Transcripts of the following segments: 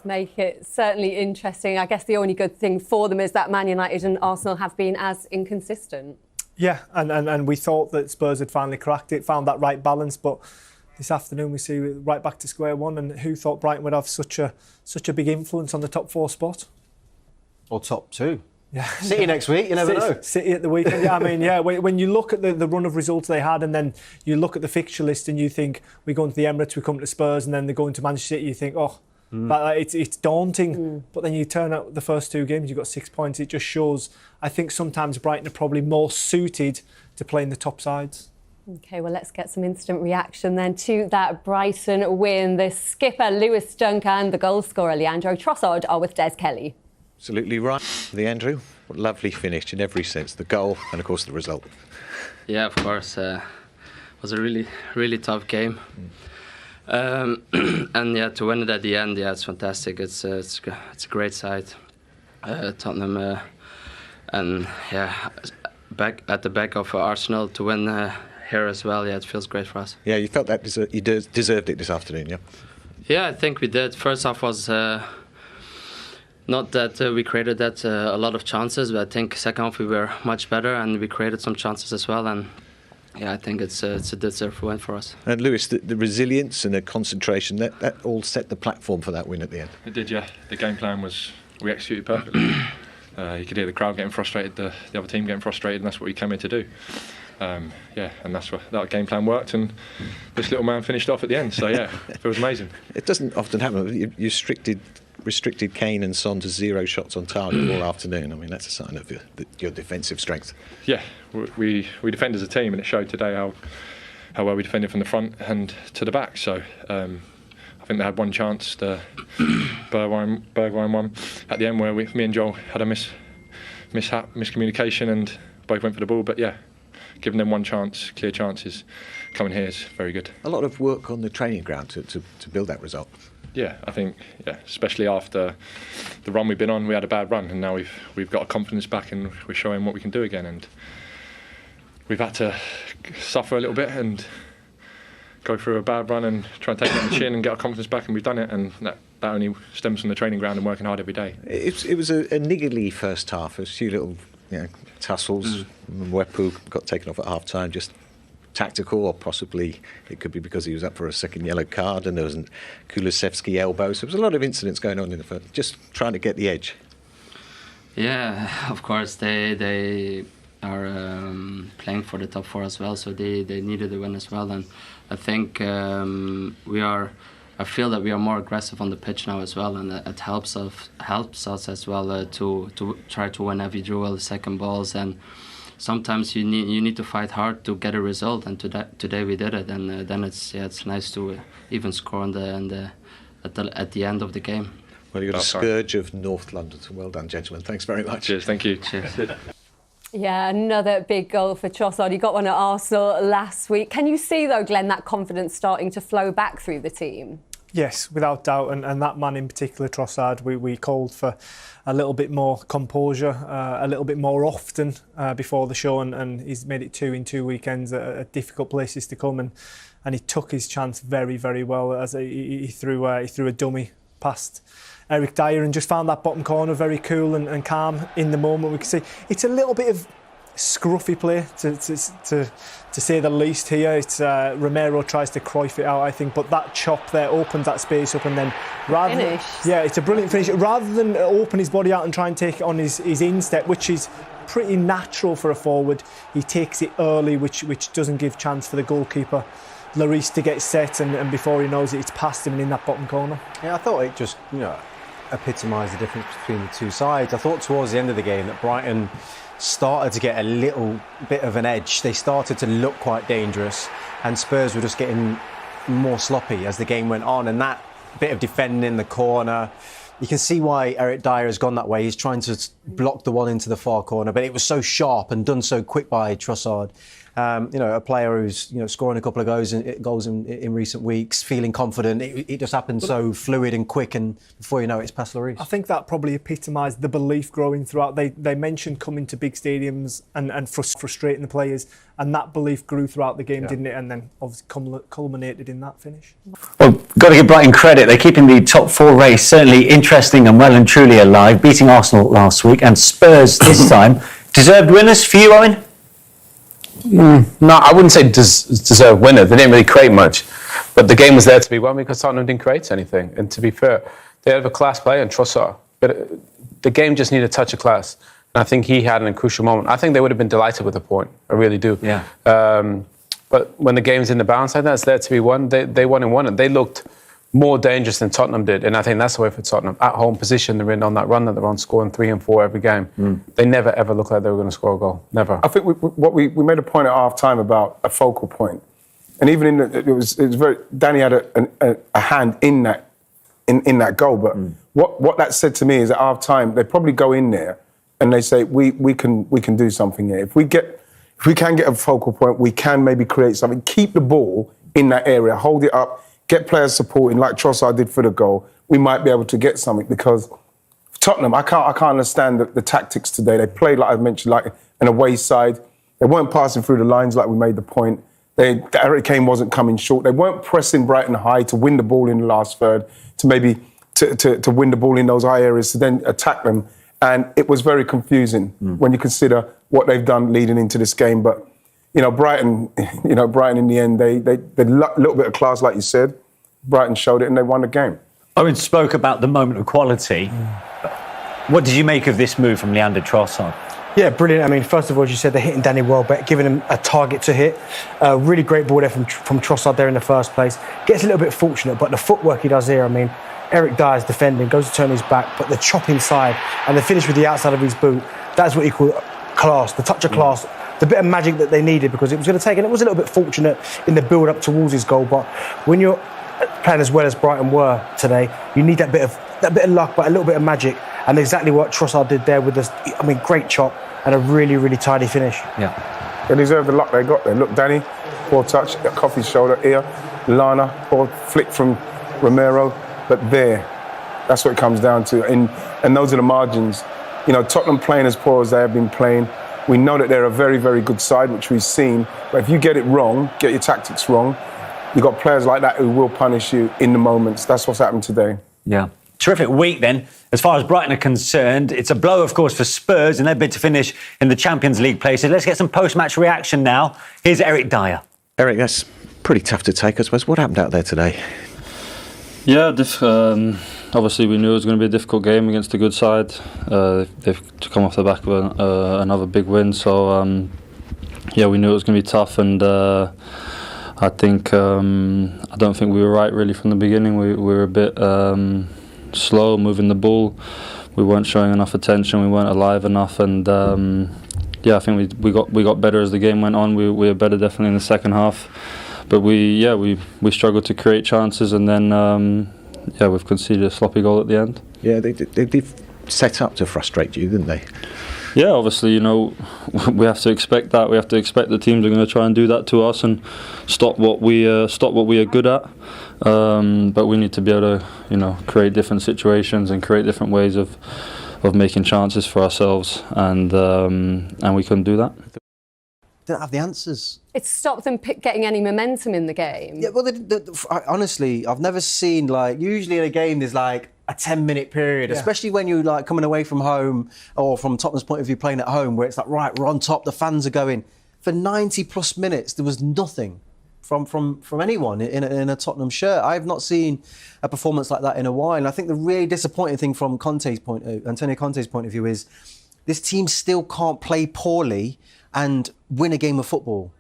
Make it certainly interesting. I guess the only good thing for them is that Man United and Arsenal have been as inconsistent. Yeah, and we thought that Spurs had finally cracked it, found that right balance, but this afternoon we see right back to square one. And who thought Brighton would have such a big influence on the top 4 spot? Or top 2. Yeah. City next week, you never know. City at the weekend. Yeah, I mean, yeah. When you look at the run of results they had, and then you look at the fixture list, and you think we go into the Emirates, we come to Spurs, and then they go into Manchester City, you think, but it's daunting. But then you turn out the first 2 games, you've got 6 points. It just shows. I think sometimes Brighton are probably more suited to playing the top sides. OK, well, let's get some instant reaction then to that Brighton win. The skipper, Lewis Dunk, and the goal scorer, Leandro Trossard, are with Des Kelly. Absolutely right, Leandro. What a lovely finish in every sense. The goal and, of course, the result. Yeah, of course. It was a really, really tough game. And yeah, to win it at the end, yeah, it's fantastic. It's a great side, Tottenham, and yeah, back at the back of Arsenal to win here as well. Yeah, it feels great for us. Yeah, you felt that you deserved it this afternoon, yeah? Yeah, I think we did. First half was not that we created a lot of chances, but I think second half we were much better and we created some chances as well. And yeah, I think it's a deserved win for us. And Lewis, the resilience and the concentration, that all set the platform for that win at the end. It did, yeah. The game plan we executed perfectly. You could hear the crowd getting frustrated, the other team getting frustrated, and that's what we came here to do. Yeah, and that's what that game plan worked, and this little man finished off at the end. So yeah, it was amazing. It doesn't often happen. You restricted Kane and Son to 0 shots on target all afternoon. I mean, that's a sign of your defensive strength. Yeah, we defend as a team, and it showed today how well we defended from the front and to the back. So I think they had one chance, the Bergwijn one at the end, where me and Joel had a miscommunication and both went for the ball. But yeah, giving them one chance, clear chances, coming here is very good. A lot of work on the training ground to build that result. Yeah, I think, especially after the run we've been on, we had a bad run, and now we've got our confidence back and we're showing what we can do again. And we've had to suffer a little bit and go through a bad run and try and take it on the chin and get our confidence back, and we've done it. And that only stems from the training ground and working hard every day. It was a niggly first half. A few little tussles. Mwepu got taken off at half time, just tactical, or possibly it could be because he was up for a second yellow card, and there was a Kulusevski elbow. So there was a lot of incidents going on in the first, just trying to get the edge. Yeah, of course they are playing for the top 4 as well, so they needed the win as well. And I think I feel that we are more aggressive on the pitch now as well, and it helps us as well to try to win every duel, second balls, and sometimes you need to fight hard to get a result, and today we did it, and then it's nice to even score at the end of the game. Well, you're a scourge of North London. So well done, gentlemen. Thanks very much. Cheers. Thank you. Cheers. Yeah, another big goal for Trossard. He got one at Arsenal last week. Can you see, though, Glenn, that confidence starting to flow back through the team? Yes, without doubt, and that man in particular, Trossard, we called for a little bit more composure, a little bit more often before the show, and he's made it 2 in 2 weekends at difficult places to come, and he took his chance very, very well as he threw a dummy past Eric Dyer and just found that bottom corner very cool and calm in the moment. We can see it's a little bit of scruffy play to say the least here. It's Romero tries to Cruyff it out, I think, but that chop there opens that space up, and then it's a brilliant finish. Rather than open his body out and try and take it on his instep, which is pretty natural for a forward, he takes it early, which doesn't give chance for the goalkeeper Lloris to get set, and before he knows it, it's past him and in that bottom corner. Yeah, I thought it just epitomised the difference between the two sides. I thought towards the end of the game that Brighton started to get a little bit of an edge. They started to look quite dangerous, and Spurs were just getting more sloppy as the game went on, and that bit of defending in the corner, you can see why Eric Dyer has gone that way. He's trying to block the one into the far corner, but it was so sharp and done so quick by Trossard. A player who's scoring a couple of goals in recent weeks, feeling confident. It just happened so fluid and quick, and before you know it, it's past Lloris. I think that probably epitomised the belief growing throughout. They mentioned coming to big stadiums and frustrating the players, and that belief grew throughout the game, didn't it? And then obviously culminated in that finish. Well, got to give Brighton credit. They're keeping the top 4 race certainly interesting and well and truly alive, beating Arsenal last week and Spurs this time. Deserved winners for you, Owen? No, I wouldn't say deserved winners. They didn't really create much, but the game was there to be won because Tottenham didn't create anything. And to be fair, they have a class player in Trossard, but the game just needed a touch of class. And I think he had in a crucial moment. I think they would have been delighted with the point. I really do. Yeah. But when the game's in the balance like that, it's there to be won. They won and won it. They looked more dangerous than Tottenham did, and I think that's the way for Tottenham. At home position, they're in on that run that they're on, scoring 3 and 4 every game. They never ever looked like they were going to score a goal. Never. I think we made a point at half time about a focal point, and even it was very. Danny had a hand in that goal, but what that said to me is at half time they probably go in there and they say we can do something here. If we can get a focal point, we can maybe create something. Keep the ball in that area, hold it up. Get players supporting like Trossard did for the goal, we might be able to get something, because Tottenham, I can't understand the tactics today. They played, like I mentioned, like an away side. They weren't passing through the lines like we made the point. Harry Kane wasn't coming short. They weren't pressing Brighton high to win the ball in the last third, to maybe to win the ball in those high areas, to then attack them. And it was very confusing when you consider what they've done leading into this game. But Brighton in the end, they a little bit of class, like you said. Brighton showed it and they won the game. Owen spoke about the moment of quality. What did you make of this move from Leandro Trossard? Yeah, brilliant. I mean, first of all, as you said, they're hitting Danny well, but giving him a target to hit. Really great ball there from Trossard there in the first place. Gets a little bit fortunate, but the footwork he does here, I mean, Eric Dyer's defending, goes to turn his back, but the chop inside and the finish with the outside of his boot, that's what you call class, the touch of class. The bit of magic that they needed, because it was going to take, and it was a little bit fortunate in the build-up towards his goal, but when you're playing as well as Brighton were today, you need that bit of luck, but a little bit of magic, and exactly what Trossard did there with this, great chop and a really, really tidy finish. Yeah. They deserve the luck they got there. Look, Danny, poor touch, off his shoulder here. Lana, poor flick from Romero, but that's what it comes down to, and those are the margins. Tottenham playing as poor as they have been playing. We know that they're a very, very good side, which we've seen. But if you get it wrong, get your tactics wrong, you've got players like that who will punish you in the moments. That's what's happened today. Yeah. Terrific week then. As far as Brighton are concerned, it's a blow, of course, for Spurs in their bid to finish in the Champions League places. Let's get some post-match reaction now. Here's Eric Dyer. Eric, that's pretty tough to take, I suppose. What happened out there today? Yeah, obviously we knew it was going to be a difficult game against a good side. They've come off the back of another big win, so we knew it was going to be tough, and I don't think we were right really from the beginning. We were a bit slow moving the ball. We weren't showing enough attention. We weren't alive enough, and I think we got better as the game went on. We were better definitely in the second half. But we struggled to create chances, and then we've conceded a sloppy goal at the end. Yeah, they did set up to frustrate you, didn't they? Yeah, obviously, we have to expect that. We have to expect the teams are going to try and do that to us and stop what we are good at. But we need to be able to, create different situations and create different ways of making chances for ourselves, and we couldn't do that. Don't have the answers. It stopped them getting any momentum in the game. Yeah, well, honestly, I've never seen, usually in a game there's a 10-minute period, especially when you're coming away from home, or from Tottenham's point of view playing at home, where it's right, we're on top, the fans are going. For 90 plus minutes, there was nothing from anyone in a Tottenham shirt. I've not seen a performance like that in a while. And I think the really disappointing thing from Antonio Conte's point of view is this team still can't play poorly and win a game of football.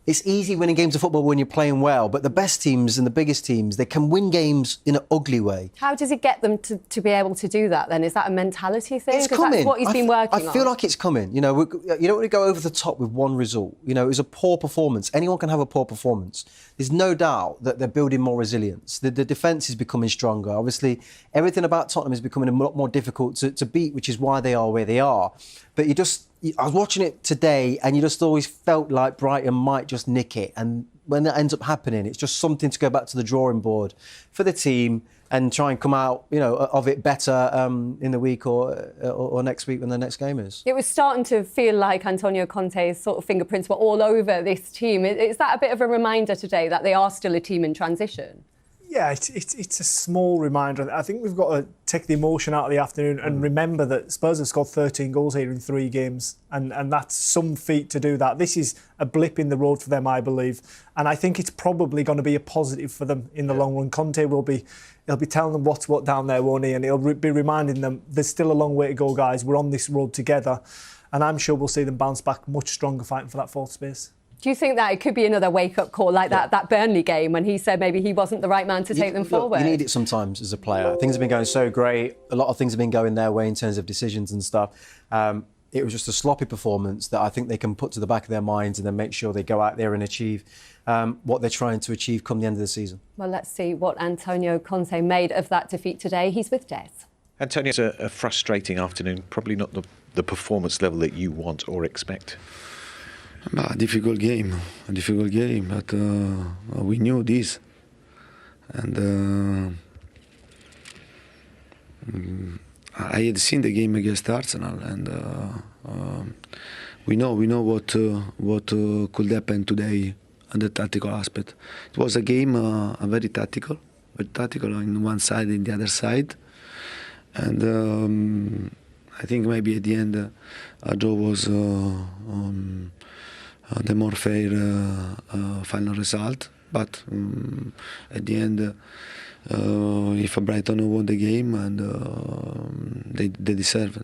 It's easy winning games of football when you're playing well, but the best teams and the biggest teams, they can win games in an ugly way. How does it get them to be able to do that then? Is that a mentality thing? It's coming. That's what he's been working on. I feel like it's coming. You don't want to go over the top with one result. It was a poor performance. Anyone can have a poor performance. There's no doubt that they're building more resilience. The defence is becoming stronger. Obviously, everything about Tottenham is becoming a lot more difficult to beat, which is why they are where they are. But I was watching it today, and you just always felt like Brighton might just nick it. And when that ends up happening, it's just something to go back to the drawing board for the team and try and come out, of it better in the week or next week when the next game is. It was starting to feel like Antonio Conte's sort of fingerprints were all over this team. Is that a bit of a reminder today that they are still a team in transition? Yeah, it's a small reminder. I think we've got to take the emotion out of the afternoon and remember that Spurs have scored 13 goals here in 3 games, and that's some feat to do that. This is a blip in the road for them, I believe, and I think it's probably going to be a positive for them in the long run. Conte he'll be telling them what's what down there, won't he? And he'll be reminding them there's still a long way to go, guys. We're on this road together, and I'm sure we'll see them bounce back much stronger, fighting for that 4th space. Do you think that it could be another wake-up call like that Burnley game when he said maybe he wasn't the right man to take them forward? You need it sometimes as a player. Things have been going so great. A lot of things have been going their way in terms of decisions and stuff. It was just a sloppy performance that I think they can put to the back of their minds and then make sure they go out there and achieve what they're trying to achieve come the end of the season. Well, let's see what Antonio Conte made of that defeat today. He's with Des. Antonio, it's a frustrating afternoon, probably not the performance level that you want or expect. A difficult game, but we knew this, and I had seen the game against Arsenal, and we know what could happen today on the tactical aspect. It was a game very tactical on one side and the other side, and I think maybe at the end a draw was the more fair final result, but at the end, if Brighton won the game, and they deserve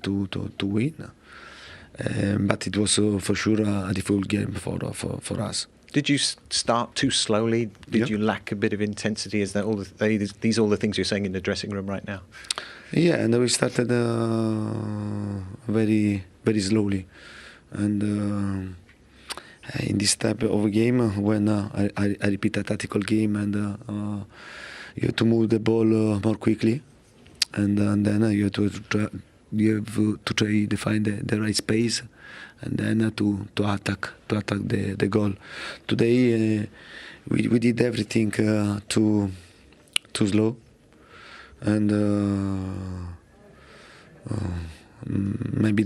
to win, but it was for sure a difficult game for us. Did you start too slowly? Did you lack a bit of intensity? Is that all these all the things you're saying in the dressing room right now? Yeah, and we started very very slowly, and. In this type of a game, when I repeat a tactical game, and you have to move the ball more quickly, and then you have to try to find the right space, and then to attack the goal. Today we did everything too slow, and maybe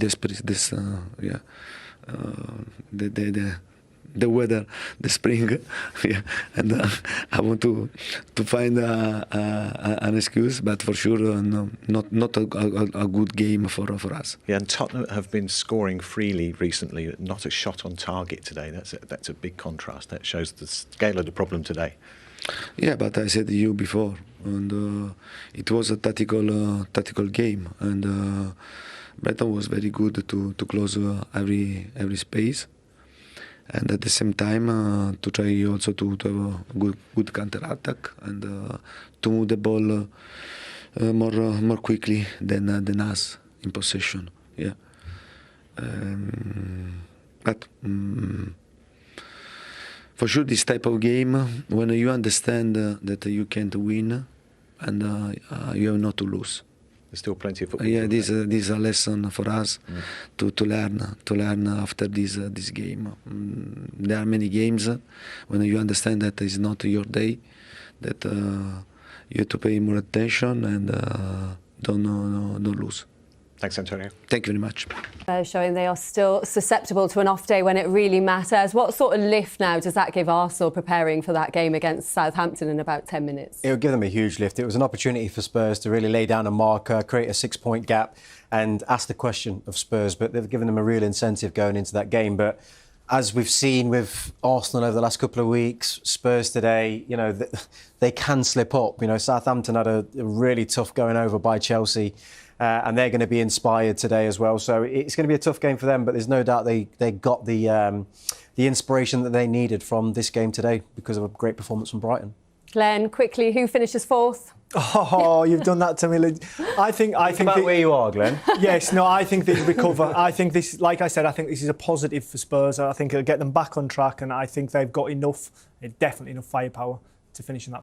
the weather, the spring, yeah, and I want to find an excuse, but for sure not a good game for us. Yeah, and Tottenham have been scoring freely recently, not a shot on target today. That's a big contrast. That shows the scale of the problem today. Yeah, but I said to you before, and it was a tactical game, and Brighton was very good to close every space. And at the same time, to try also to have a good counter-attack and to move the ball more quickly than us in possession. Yeah, but for sure, this type of game, when you understand that you can't win and you have not to lose. There's still plenty of football. Yeah, this is a lesson for us to learn after this game. There are many games when you understand that it's not your day, that you have to pay more attention and don't lose. Thanks, Antonio. Thank you very much. Showing they are still susceptible to an off day when it really matters. What sort of lift now does that give Arsenal preparing for that game against Southampton in about 10 minutes? It will give them a huge lift. It was an opportunity for Spurs to really lay down a marker, create a 6-point gap and ask the question of Spurs, but they've given them a real incentive going into that game. But as we've seen with Arsenal over the last couple of weeks, Spurs today, they can slip up. Southampton had a really tough going over by Chelsea. And they're going to be inspired today as well. So it's going to be a tough game for them, but there's no doubt they got the inspiration that they needed from this game today because of a great performance from Brighton. Glenn, quickly, who finishes 4th? Oh, you've done that to me, Lynn. I think about where you are, Glenn. Yes, no, I think they recover. I think this, like I said, I think this is a positive for Spurs. I think it'll get them back on track, and I think they've got definitely enough firepower to finish in that